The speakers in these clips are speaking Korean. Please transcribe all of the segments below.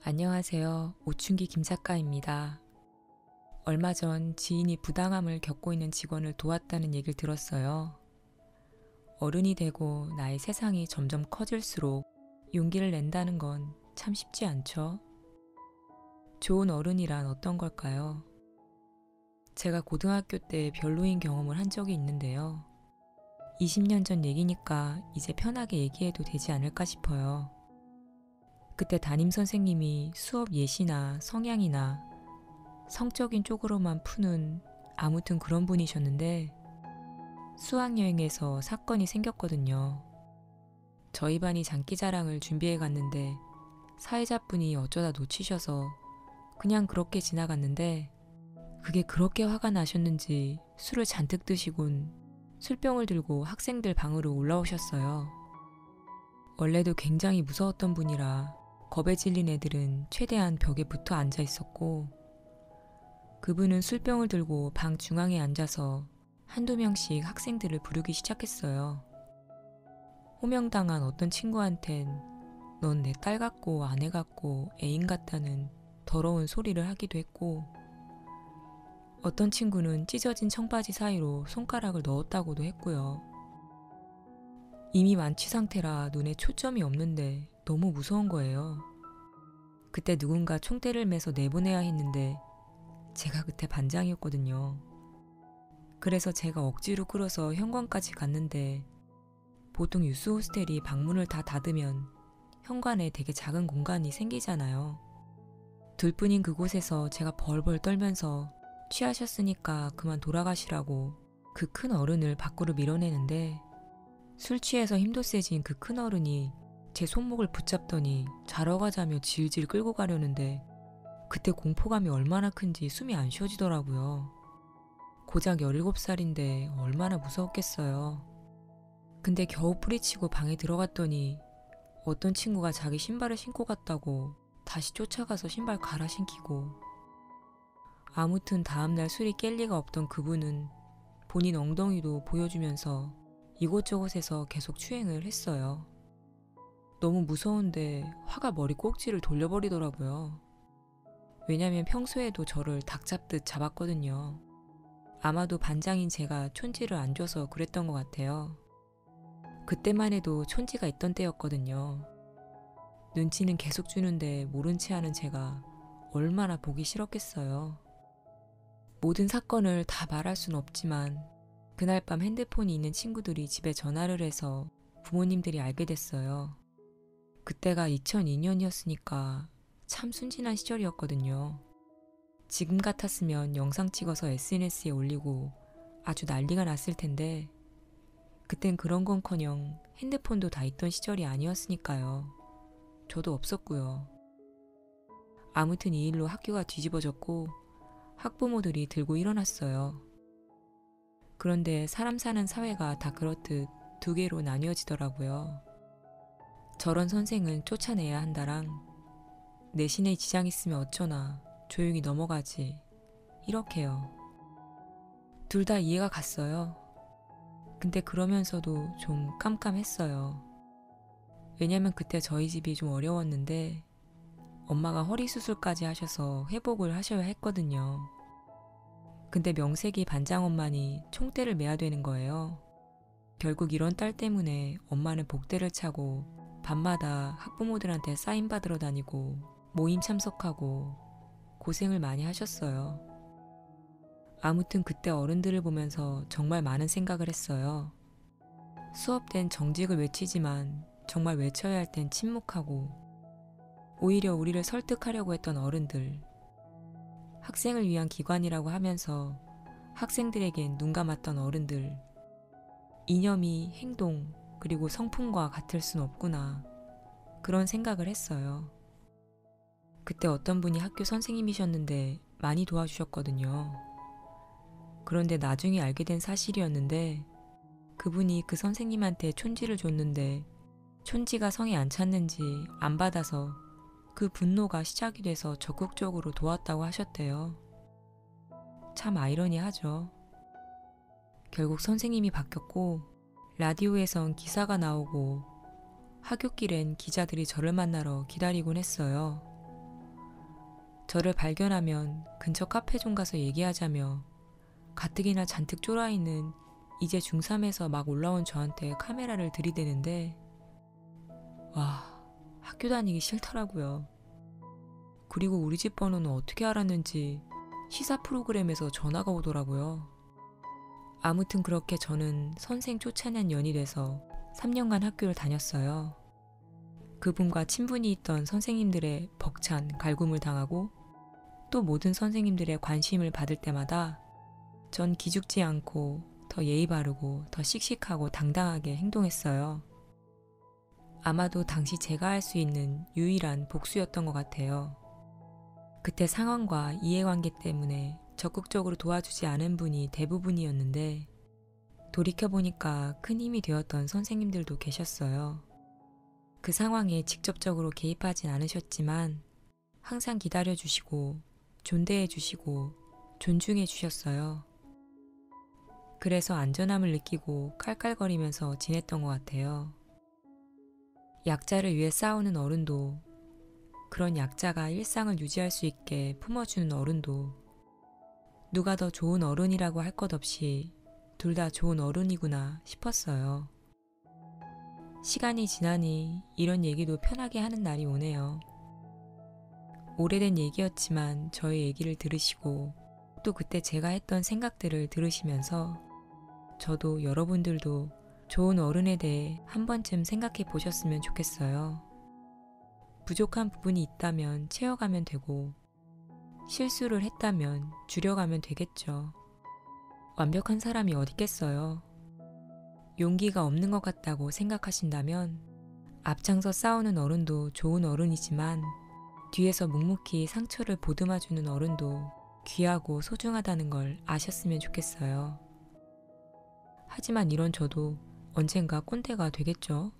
안녕하세요. 오춘기 김 작가입니다. 얼마 전 지인이 부당함을 겪고 있는 직원을 도왔다는 얘기를 들었어요. 어른이 되고 나의 세상이 점점 커질수록 용기를 낸다는 건 참 쉽지 않죠? 좋은 어른이란 어떤 걸까요? 제가 고등학교 때 변로인 경험을 한 적이 있는데요. 20년 전 얘기니까 이제 편하게 얘기해도 되지 않을까 싶어요. 그때 담임 선생님이 수업 예시나 성향이나 성적인 쪽으로만 푸는 아무튼 그런 분이셨는데 수학여행에서 사건이 생겼거든요. 저희 반이 장기자랑을 준비해 갔는데 사회자분이 어쩌다 놓치셔서 그냥 그렇게 지나갔는데 그게 그렇게 화가 나셨는지 술을 잔뜩 드시곤 술병을 들고 학생들 방으로 올라오셨어요. 원래도 굉장히 무서웠던 분이라 겁에 질린 애들은 최대한 벽에 붙어 앉아 있었고 그분은 술병을 들고 방 중앙에 앉아서 한두 명씩 학생들을 부르기 시작했어요. 호명당한 어떤 친구한텐 넌 내 딸 같고 아내 같고 애인 같다는 더러운 소리를 하기도 했고 어떤 친구는 찢어진 청바지 사이로 손가락을 넣었다고도 했고요. 이미 만취 상태라 눈에 초점이 없는데 너무 무서운 거예요. 그때 누군가 총대를 매서 내보내야 했는데 제가 그때 반장이었거든요. 그래서 제가 억지로 끌어서 현관까지 갔는데 보통 유스 호스텔이 방문을 다 닫으면 현관에 되게 작은 공간이 생기잖아요. 둘뿐인 그곳에서 제가 벌벌 떨면서 취하셨으니까 그만 돌아가시라고 그 큰 어른을 밖으로 밀어내는데 술 취해서 힘도 세진 그 큰 어른이 제 손목을 붙잡더니 자러 가자며 질질 끌고 가려는데 그때 공포감이 얼마나 큰지 숨이 안 쉬어지더라고요. 고작 17살인데 얼마나 무서웠겠어요. 근데 겨우 뿌리치고 방에 들어갔더니 어떤 친구가 자기 신발을 신고 갔다고 다시 쫓아가서 신발 갈아 신기고 아무튼 다음날 술이 깰 리가 없던 그분은 본인 엉덩이도 보여주면서 이곳저곳에서 계속 추행을 했어요. 너무 무서운데 화가 머리 꼭지를 돌려버리더라고요. 왜냐면 평소에도 저를 닭 잡듯 잡았거든요. 아마도 반장인 제가 촌지를 안 줘서 그랬던 것 같아요. 그때만 해도 촌지가 있던 때였거든요. 눈치는 계속 주는데 모른 체 하는 제가 얼마나 보기 싫었겠어요. 모든 사건을 다 말할 순 없지만 그날 밤 핸드폰이 있는 친구들이 집에 전화를 해서 부모님들이 알게 됐어요. 그때가 2002년이었으니까 참 순진한 시절이었거든요. 지금 같았으면 영상 찍어서 SNS에 올리고 아주 난리가 났을 텐데 그땐 그런 건커녕 핸드폰도 다 있던 시절이 아니었으니까요. 저도 없었고요. 아무튼 이 일로 학교가 뒤집어졌고 학부모들이 들고 일어났어요. 그런데 사람 사는 사회가 다 그렇듯 두 개로 나뉘어지더라고요. 저런 선생은 쫓아내야 한다랑 내신에 지장 있으면 어쩌나 조용히 넘어가지 이렇게요. 둘 다 이해가 갔어요. 근데 그러면서도 좀 깜깜했어요. 왜냐면 그때 저희 집이 좀 어려웠는데 엄마가 허리 수술까지 하셔서 회복을 하셔야 했거든요. 근데 명색이 반장 엄마니 총대를 매야 되는 거예요. 결국 이런 딸 때문에 엄마는 복대를 차고 밤마다 학부모들한테 사인 받으러 다니고 모임 참석하고 고생을 많이 하셨어요. 아무튼 그때 어른들을 보면서 정말 많은 생각을 했어요. 수업 땐 정직을 외치지만 정말 외쳐야 할 땐 침묵하고 오히려 우리를 설득하려고 했던 어른들. 학생을 위한 기관이라고 하면서 학생들에겐 눈 감았던 어른들. 이념이 행동 그리고 성품과 같을 순 없구나. 그런 생각을 했어요. 그때 어떤 분이 학교 선생님이셨는데 많이 도와주셨거든요. 그런데 나중에 알게 된 사실이었는데 그분이 그 선생님한테 촌지를 줬는데 촌지가 성에 안 찼는지 안 받아서 그 분노가 시작이 돼서 적극적으로 도왔다고 하셨대요. 참 아이러니하죠. 결국 선생님이 바뀌었고 라디오에선 기사가 나오고 하굣길엔 기자들이 저를 만나러 기다리곤 했어요. 저를 발견하면 근처 카페 좀 가서 얘기하자며 가뜩이나 잔뜩 쫄아있는 이제 중3에서 막 올라온 저한테 카메라를 들이대는데 와, 학교 다니기 싫더라고요. 그리고 우리 집 번호는 어떻게 알았는지 시사 프로그램에서 전화가 오더라고요. 아무튼 그렇게 저는 선생 쫓아낸 년이 돼서 3년간 학교를 다녔어요. 그분과 친분이 있던 선생님들의 벅찬 갈굼을 당하고 또 모든 선생님들의 관심을 받을 때마다 전 기죽지 않고 더 예의 바르고 더 씩씩하고 당당하게 행동했어요. 아마도 당시 제가 할 수 있는 유일한 복수였던 것 같아요. 그때 상황과 이해관계 때문에 적극적으로 도와주지 않은 분이 대부분이었는데 돌이켜보니까 큰 힘이 되었던 선생님들도 계셨어요. 그 상황에 직접적으로 개입하진 않으셨지만 항상 기다려주시고 존대해주시고 존중해주셨어요. 그래서 안전함을 느끼고 깔깔거리면서 지냈던 것 같아요. 약자를 위해 싸우는 어른도 그런 약자가 일상을 유지할 수 있게 품어주는 어른도 누가 더 좋은 어른이라고 할 것 없이 둘 다 좋은 어른이구나 싶었어요. 시간이 지나니 이런 얘기도 편하게 하는 날이 오네요. 오래된 얘기였지만 저의 얘기를 들으시고 또 그때 제가 했던 생각들을 들으시면서 저도 여러분들도 좋은 어른에 대해 한 번쯤 생각해 보셨으면 좋겠어요. 부족한 부분이 있다면 채워가면 되고 실수를 했다면 줄여가면 되겠죠. 완벽한 사람이 어디 있겠어요. 용기가 없는 것 같다고 생각하신다면 앞장서 싸우는 어른도 좋은 어른이지만 뒤에서 묵묵히 상처를 보듬어주는 어른도 귀하고 소중하다는 걸 아셨으면 좋겠어요. 하지만 이런 저도 언젠가 꼰대가 되겠죠.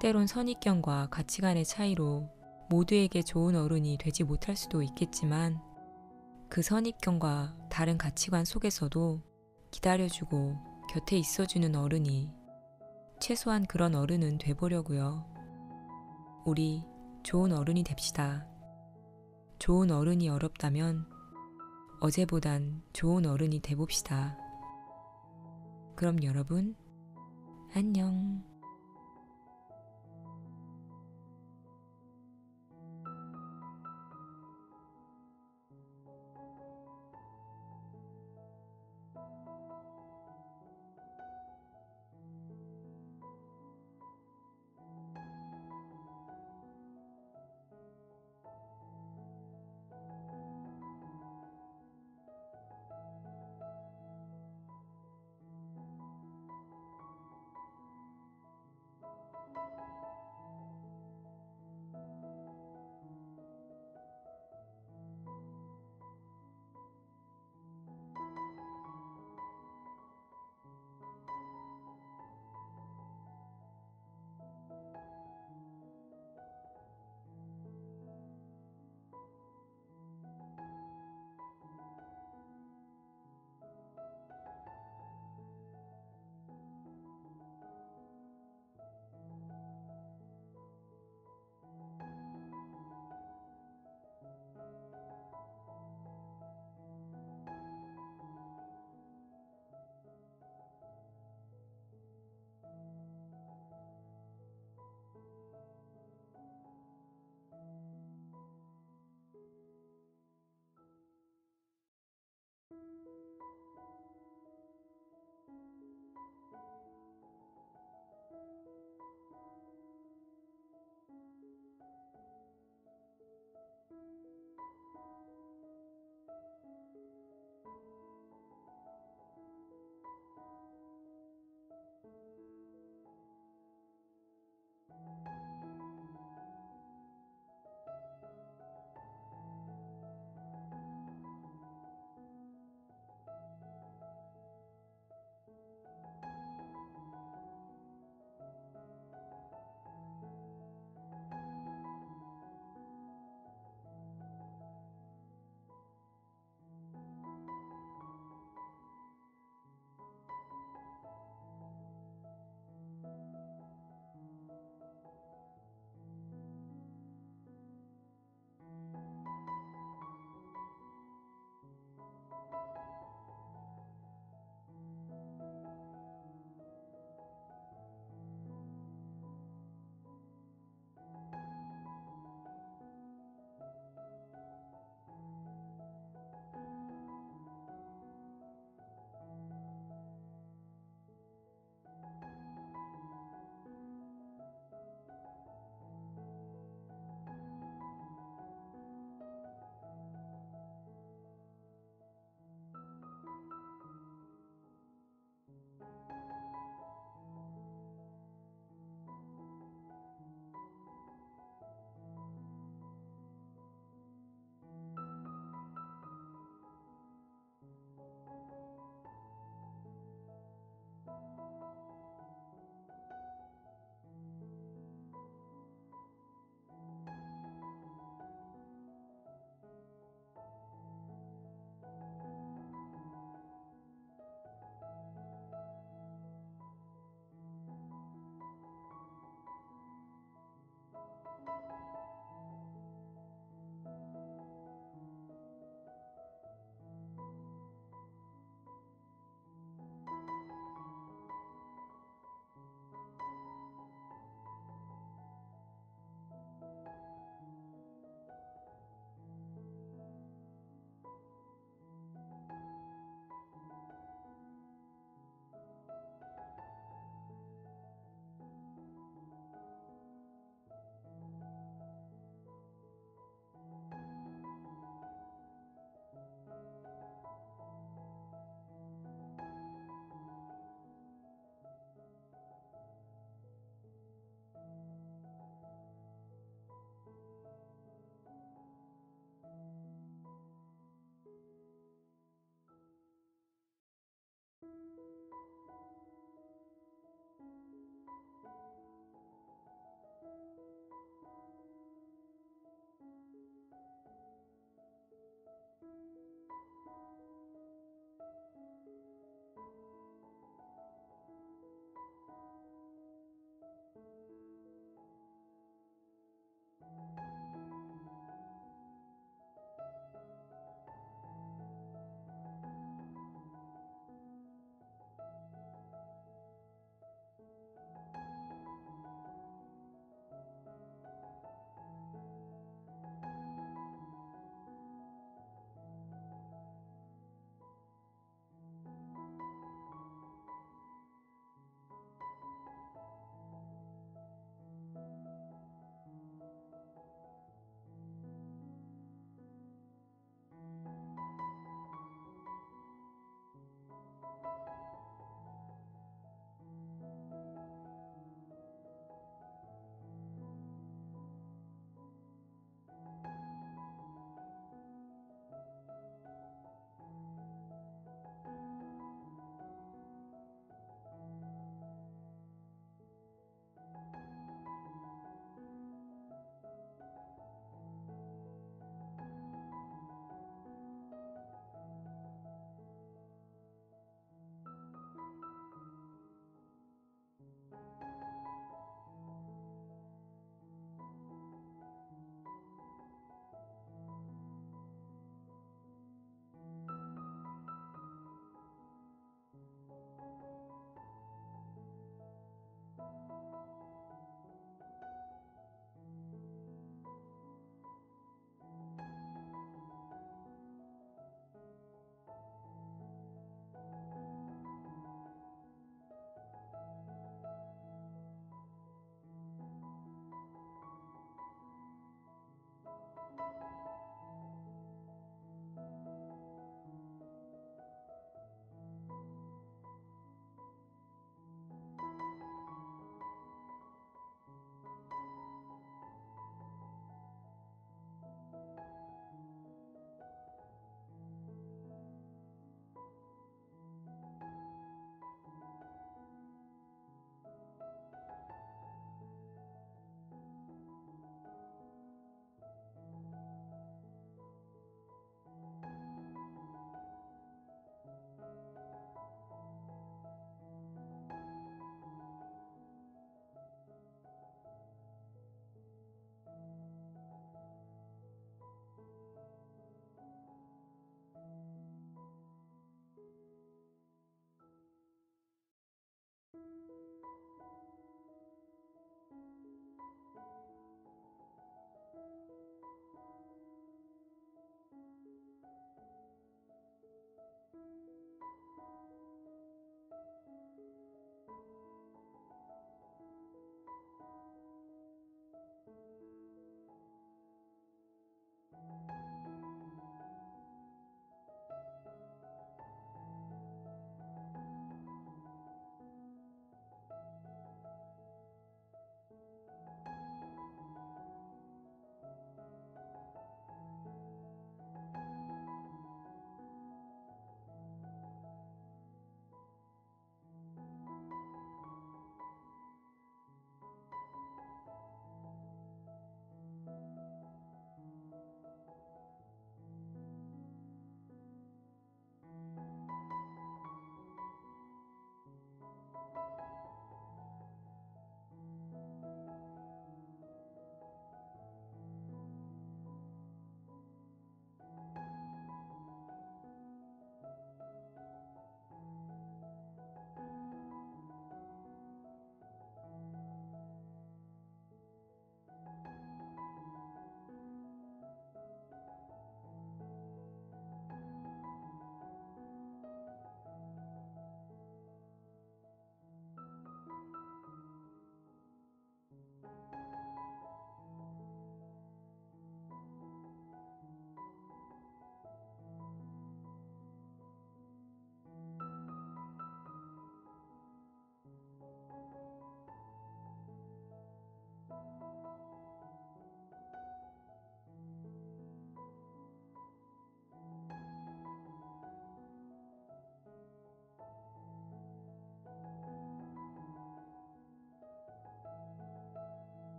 때론 선입견과 가치관의 차이로 모두에게 좋은 어른이 되지 못할 수도 있겠지만 그 선입견과 다른 가치관 속에서도 기다려주고 곁에 있어주는 어른이 최소한 그런 어른은 돼보려고요. 우리 좋은 어른이 됩시다. 좋은 어른이 어렵다면 어제보단 좋은 어른이 돼봅시다. 그럼 여러분, 안녕.